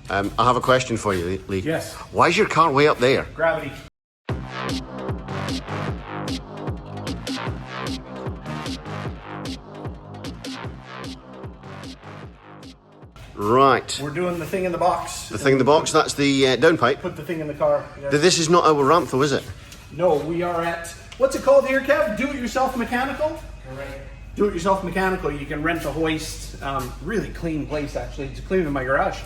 I have a question for you, Lee. Yes. Why is your car way up there? Gravity. Right. We're doing the thing in the box. The thing in the box, that's the downpipe. Put the thing in the car. Yes. This is not our ramp though, is it? No, we are at, what's it called here, Kev? Do-it-yourself mechanical? Correct. Do-it-yourself mechanical. You can rent a Hoist. Really clean place, actually. It's cleaner than my garage.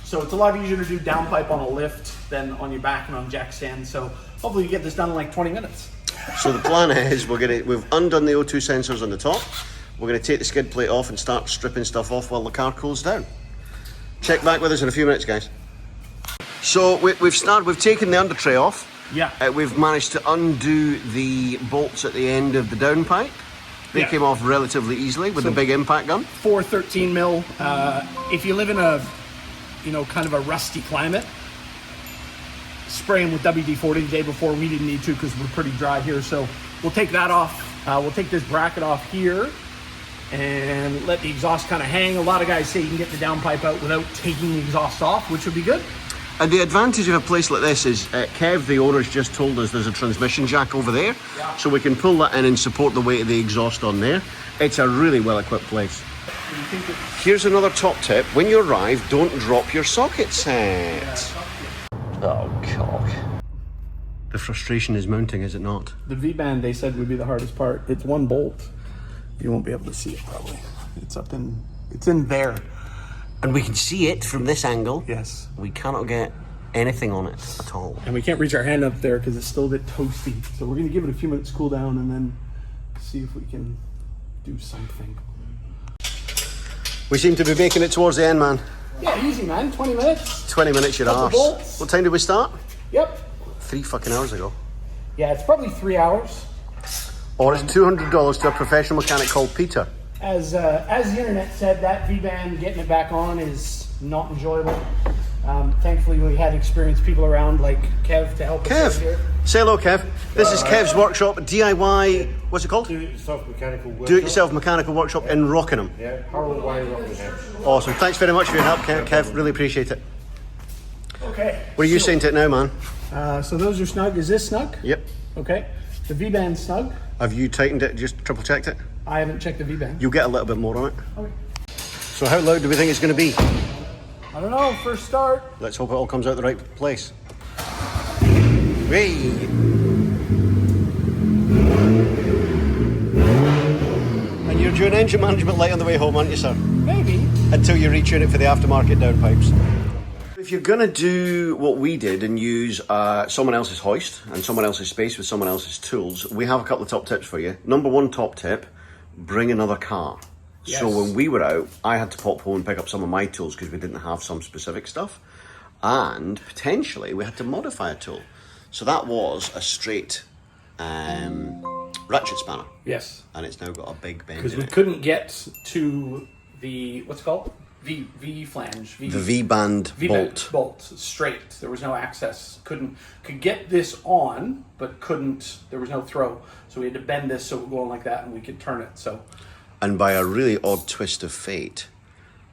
So it's a lot easier to do downpipe on a lift than on your back and on jack stand. So hopefully you get this done in like 20 minutes. So the plan is we've undone the O2 sensors on the top. We're going to take the skid plate off and start stripping stuff off while the car cools down. Check back with us in a few minutes, guys. So we've taken the under tray off. Yeah. We've managed to undo the bolts at the end of the downpipe. They came off relatively easily with the big impact gun. 413 mil. If you live in a, kind of a rusty climate, spray them with WD-40 the day before. We didn't need to because we're pretty dry here. So we'll take that off. We'll take this bracket off here and let the exhaust kind of hang. A lot of guys say you can get the downpipe out without taking the exhaust off, which would be good. And the advantage of a place like this is, Kev, the owner's just told us there's a transmission jack over there, so we can pull that in and support the weight of the exhaust on there. It's a really well-equipped place. Here's another top tip. When you arrive, don't drop your socket set. Oh, cock. The frustration is mounting, is it not? The V-band, they said, would be the hardest part. It's one bolt. You won't be able to see it, probably. It's in there. And we can see it from this angle. Yes. We cannot get anything on it at all. And we can't reach our hand up there because it's still a bit toasty. So we're going to give it a few minutes to cool down and then see if we can do something. We seem to be making it towards the end, man. Yeah, easy, man. 20 minutes. 20 minutes, your arse. Bolts. What time did we start? Yep. 3 fucking hours ago. Yeah, it's probably 3 hours. Or it's $200 to a professional mechanic called Peter. As the internet said, that V-band, getting it back on is not enjoyable. Thankfully, we had experienced people around like Kev to help us out here. Kev, say hello, Kev. This is Kev's workshop, DIY, what's it called? Do-it-yourself mechanical workshop. Do-it-yourself mechanical workshop in Rockingham. Yeah, Harold Way, Rockingham. Awesome. Thanks very much for your help, Kev. Really appreciate it. Okay. What are you saying to it now, man? So those are snug. Is this snug? Yep. Okay. The V-band snug. Have you tightened it, just triple checked it? I haven't checked the V-band. You'll get a little bit more on it. Okay. So how loud do we think it's going to be? I don't know. First start. Let's hope it all comes out the right place. Hey! And you're doing engine management light on the way home, aren't you, sir? Maybe. Until you retune it for the aftermarket downpipes. If you're going to do what we did and use someone else's hoist and someone else's space with someone else's tools, we have a couple of top tips for you. Number one top tip, bring another car. Yes. So when we were out, I had to pop home and pick up some of my tools because we didn't have some specific stuff. And potentially we had to modify a tool. So that was a straight ratchet spanner. Yes. And it's now got a big bend Because in we it. couldn't get to the, what's it called? V flange. The V-band bolt. Straight. There was no access. Could get this on, but couldn't. There was no throw. So we had to bend this so it would go on like that, and we could turn it. So. And by a really odd twist of fate,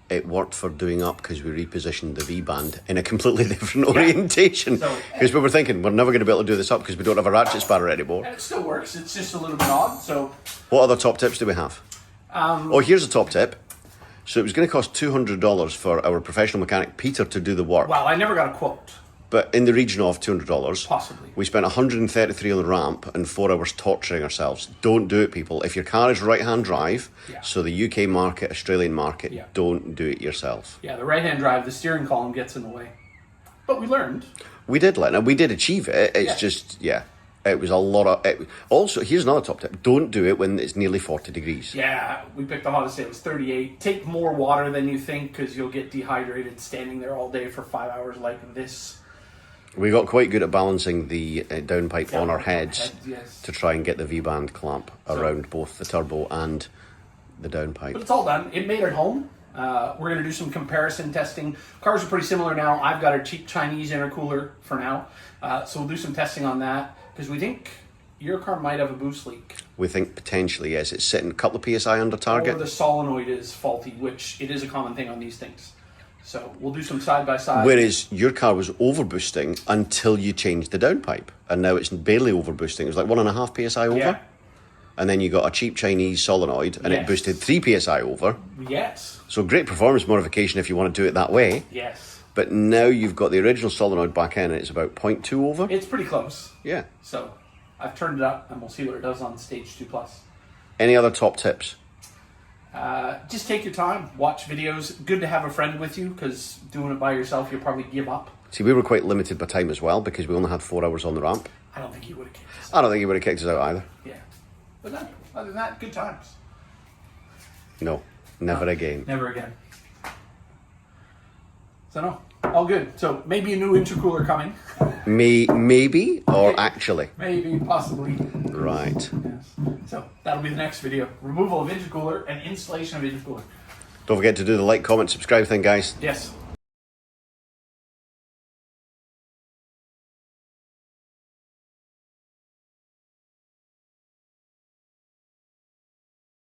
it worked for doing up because we repositioned the V-band in a completely different orientation. Because we were thinking we're never going to be able to do this up because we don't have a ratchet spanner anymore. And it still works. It's just a little bit odd. So. What other top tips do we have? Here's a top tip. So it was going to cost $200 for our professional mechanic Peter to do the work. Wow, I never got a quote. But in the region of $200. Possibly. We spent $133 on the ramp and 4 hours torturing ourselves. Don't do it, people. If your car is right-hand drive, so the UK market, Australian market, don't do it yourself. Yeah, the right-hand drive, the steering column gets in the way. But we learned. We did learn, and we did achieve it. It's just, it was a lot of... Also, here's another top tip. Don't do it when it's nearly 40 degrees. Yeah, we picked the hottest day. It was 38. Take more water than you think because you'll get dehydrated standing there all day for 5 hours like this. We got quite good at balancing the downpipe on our heads to try and get the V-band clamp around both the turbo and the downpipe. But it's all done. It made it home. We're going to do some comparison testing. Cars are pretty similar now. I've got a cheap Chinese intercooler for now. So we'll do some testing on that because we think your car might have a boost leak. We think potentially, yes. It's sitting a couple of PSI under target. Or the solenoid is faulty, which it is a common thing on these things. So we'll do some side by side. Whereas your car was overboosting until you changed the downpipe, and now it's barely overboosting. It was like 1.5 psi over, Yeah. and then you got a cheap Chinese solenoid, and it Yes. boosted 3 psi over. Yes. So great performance modification if you want to do it that way. Yes. But now you've got the original solenoid back in, and it's about 0.2 over. It's pretty close. Yeah. So I've turned it up, and we'll see what it does on stage 2+. Any other top tips? Just take your time, watch videos. Good to have a friend with you, because doing it by yourself, you'll probably give up. See, we were quite limited by time as well, because we only had 4 hours on the ramp. I don't think he would have kicked us. I don't think he would have kicked us out either. Yeah. But no, other than that, good times. No, never again. Never again. So no, all good. So maybe a new intercooler coming. Maybe, or actually. Maybe, possibly. Right. Yes. So that'll be the next video. Removal of intercooler and installation of intercooler. Don't forget to do the like, comment, subscribe thing, guys. Yes.